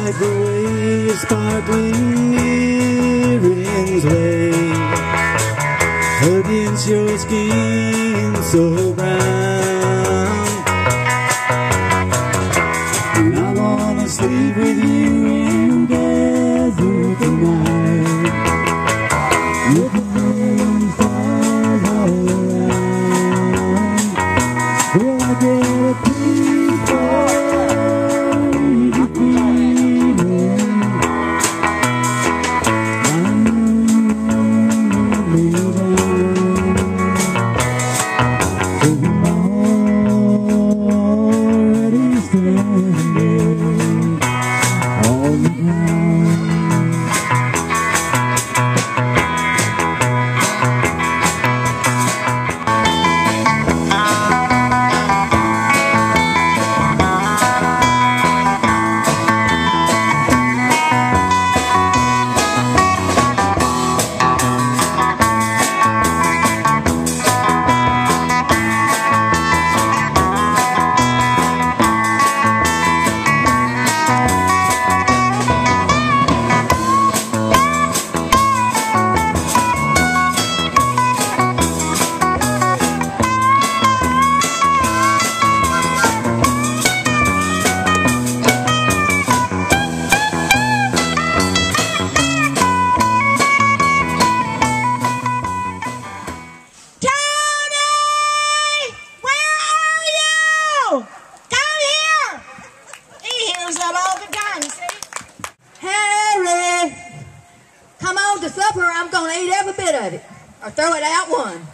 like the way your sparkling earrings lay against your skin so brown. And I wanna sleep with you in the desert tonight, with the moon and stars all around. Will I get a piece of easy feeling? I know me down, 'cause I'm already standing on the ground. Come on to supper, I'm gonna eat every bit of it, or throw it out one.